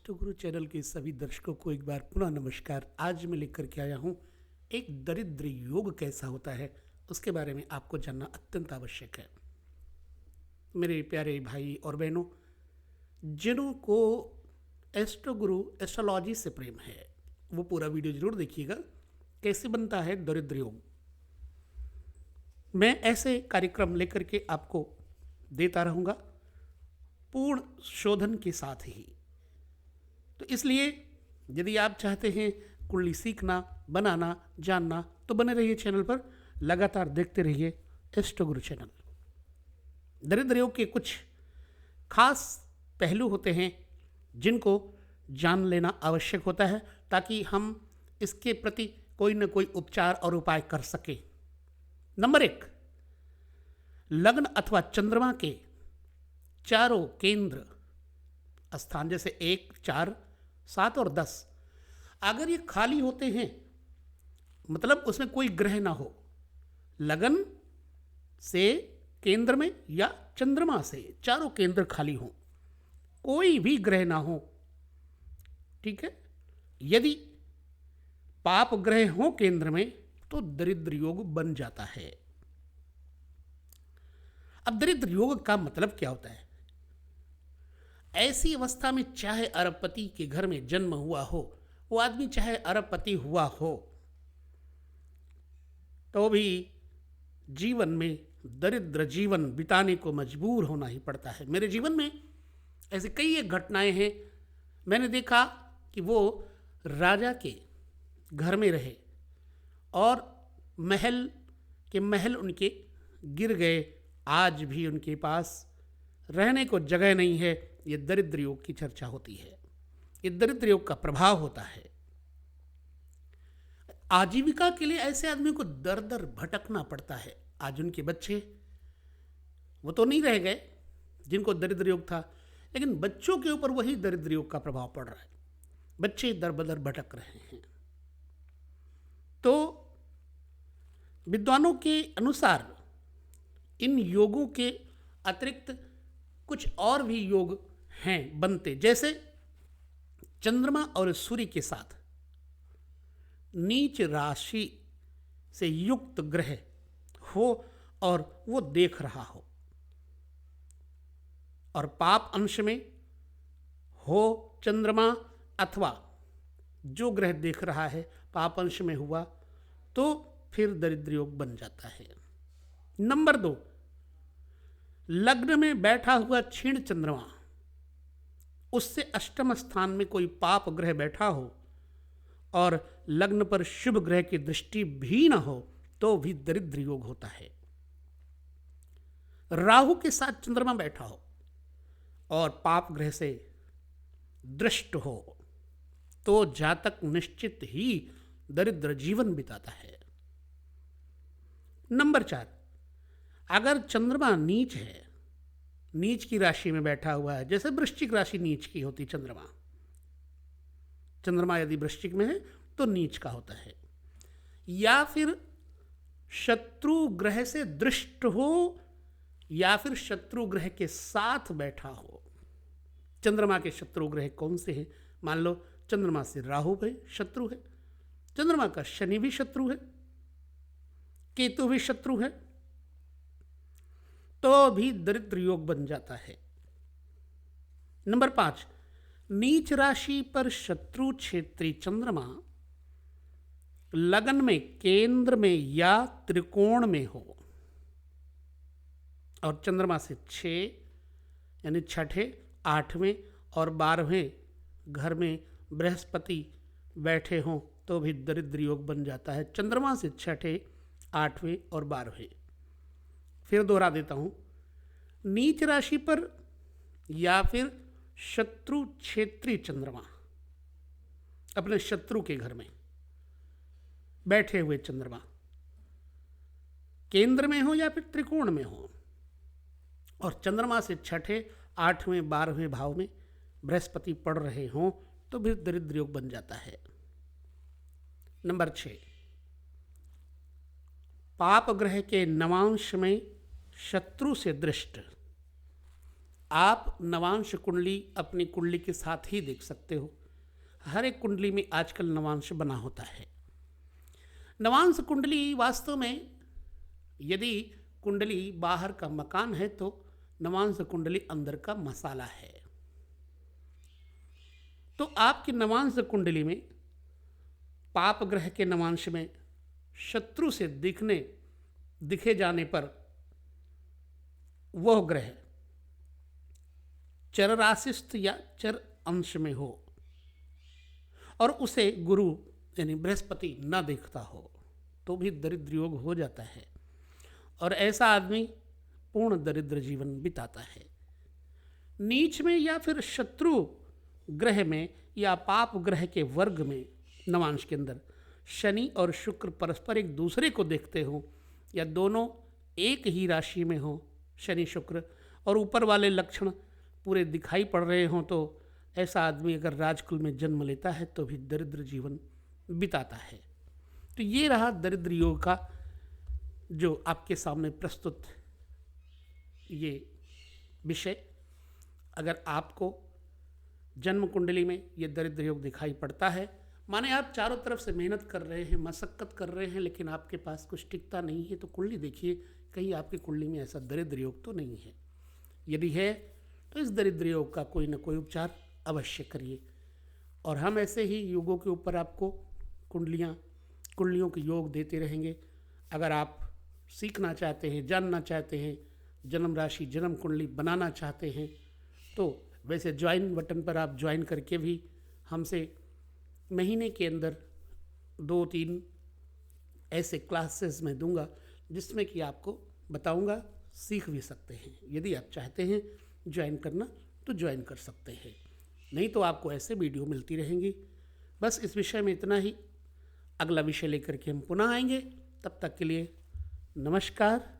अष्टगुरु channel के सभी दर्शकों को एक बार पुनः नमस्कार। आज मैं लेकर के आया हूँ एक दरिद्र योग कैसा होता है, उसके बारे में आपको जानना अत्यंत आवश्यक है। मेरे प्यारे भाई और बहनों, जिन्हों को एस्ट्रोगुरु एस्ट्रोलॉजी से प्रेम है वो पूरा वीडियो जरूर देखिएगा। कैसे बनता है दरिद्र योग, मैं ऐसे कार्यक्रम लेकर के आपको देता रहूँगा पूर्ण शोधन के साथ ही। तो इसलिए यदि आप चाहते हैं कुंडली सीखना, बनाना, जानना, तो बने रहिए चैनल पर, लगातार देखते रहिए एस्ट्रोगुरु चैनल। दरिद्र योग के कुछ खास पहलू होते हैं जिनको जान लेना आवश्यक होता है ताकि हम इसके प्रति कोई न कोई उपचार और उपाय कर सकें। नंबर 1, लग्न अथवा चंद्रमा के चारों केंद्र स्थान जैसे 1, 4, 7 और 10 अगर ये खाली होते हैं, मतलब उसमें कोई ग्रह ना हो, लगन से केंद्र में या चंद्रमा से चारों केंद्र खाली हों, कोई भी ग्रह ना हो, ठीक है। यदि पाप ग्रह हो केंद्र में तो दरिद्र योग बन जाता है। अब दरिद्र योग का मतलब क्या होता है? ऐसी अवस्था में चाहे अरबपति के घर में जन्म हुआ हो, वो आदमी चाहे अरबपति हुआ हो, तो भी जीवन में दरिद्र जीवन बिताने को मजबूर होना ही पड़ता है। मेरे जीवन में ऐसे कई एक घटनाएं हैं। मैंने देखा कि वो राजा के घर में रहे और महल उनके गिर गए, आज भी उनके पास रहने को जगह नहीं है। ये दरिद्र योग की चर्चा होती है, ये दरिद्र योग का प्रभाव होता है। आजीविका के लिए ऐसे आदमी को दर दर भटकना पड़ता है। आज उनके बच्चे वो तो नहीं रह गए जिनको दरिद्र योग था, लेकिन बच्चों के ऊपर वही दरिद्र योग का प्रभाव पड़ रहा है। बच्चे दर बदर भटक रहे हैं। तो विद्वानों के अनुसार इन योगों के अतिरिक्त कुछ और भी योग हैं बनते, जैसे चंद्रमा और सूर्य के साथ नीच राशि से युक्त ग्रह हो और वो देख रहा हो, और पाप अंश में हो चंद्रमा, अथवा जो ग्रह देख रहा है पाप अंश में हुआ तो फिर दरिद्र योग बन जाता है। नंबर 2, लग्न में बैठा हुआ क्षीण चंद्रमा, उससे अष्टम स्थान में कोई पाप ग्रह बैठा हो और लग्न पर शुभ ग्रह की दृष्टि भी ना हो तो भी दरिद्र योग होता है। राहु के साथ चंद्रमा बैठा हो और पाप ग्रह से दृष्ट हो तो जातक निश्चित ही दरिद्र जीवन बिताता है। नंबर 4, अगर चंद्रमा नीच है, नीच की राशि में बैठा हुआ है, जैसे वृश्चिक राशि नीच की होती, चंद्रमा यदि वृश्चिक में है तो नीच का होता है, या फिर शत्रु ग्रह से दृष्ट हो या फिर शत्रु ग्रह के साथ बैठा हो। चंद्रमा के शत्रु ग्रह कौन से हैं? मान लो चंद्रमा से राहु है, शत्रु है, चंद्रमा का शनि भी शत्रु है, केतु भी शत्रु है, तो भी दरिद्र योग बन जाता है। नंबर 5, नीच राशि पर शत्रु क्षेत्री चंद्रमा लगन में केंद्र में या त्रिकोण में हो और चंद्रमा से 6 यानी छठे, 8वें और 12वें घर में बृहस्पति बैठे हों तो भी दरिद्र योग बन जाता है। चंद्रमा से छठे, 8वें और 12वें। फिर दोहरा देता हूं, नीच राशि पर या फिर शत्रु क्षेत्रीय चंद्रमा, अपने शत्रु के घर में बैठे हुए चंद्रमा केंद्र में हो या फिर त्रिकोण में हो और चंद्रमा से छठे, 8वें, 12वें भाव में बृहस्पति पड़ रहे हों तो भी दरिद्र योग बन जाता है। नंबर 6, पाप ग्रह के नवांश में शत्रु से दृष्ट आप नवांश कुंडली अपनी कुंडली के साथ ही देख सकते हो। हर एक कुंडली में आजकल नवांश बना होता है। नवांश कुंडली वास्तव में, यदि कुंडली बाहर का मकान है तो नवांश कुंडली अंदर का मसाला है। तो आपकी नवांश कुंडली में पाप ग्रह के नवांश में शत्रु से दिखे जाने पर वह ग्रह चर राशिस्थ या चर अंश में हो और उसे गुरु यानी बृहस्पति न देखता हो तो भी दरिद्र योग हो जाता है और ऐसा आदमी पूर्ण दरिद्र जीवन बिताता है। नीच में या फिर शत्रु ग्रह में या पाप ग्रह के वर्ग में नवांश के अंदर शनि और शुक्र परस्पर एक दूसरे को देखते हो या दोनों एक ही राशि में हो, शनि शुक्र, और ऊपर वाले लक्षण पूरे दिखाई पड़ रहे हों, तो ऐसा आदमी अगर राजकुल में जन्म लेता है तो भी दरिद्र जीवन बिताता है। तो ये रहा दरिद्र योग का जो आपके सामने प्रस्तुत ये विषय। अगर आपको जन्म कुंडली में ये दरिद्र योग दिखाई पड़ता है, माने आप चारों तरफ से मेहनत कर रहे हैं, मशक्कत कर रहे हैं, लेकिन आपके पास कुछ टिकता नहीं है, तो कुंडली देखिए कहीं आपकी कुंडली में ऐसा दरिद्र योग तो नहीं है। यदि है तो इस दरिद्र योग का कोई ना कोई उपचार अवश्य करिए। और हम ऐसे ही योगों के ऊपर आपको कुंडलियों के योग देते रहेंगे। अगर आप सीखना चाहते हैं, जानना चाहते हैं, जन्म राशि जन्म कुंडली बनाना चाहते हैं, तो वैसे ज्वाइन बटन पर आप ज्वाइन करके भी हमसे महीने के अंदर 2-3 ऐसे क्लासेस मैं दूंगा जिसमें कि आपको बताऊंगा, सीख भी सकते हैं। यदि आप चाहते हैं ज्वाइन करना तो ज्वाइन कर सकते हैं, नहीं तो आपको ऐसे वीडियो मिलती रहेंगी। बस इस विषय में इतना ही। अगला विषय लेकर के हम पुनः आएंगे। तब तक के लिए नमस्कार।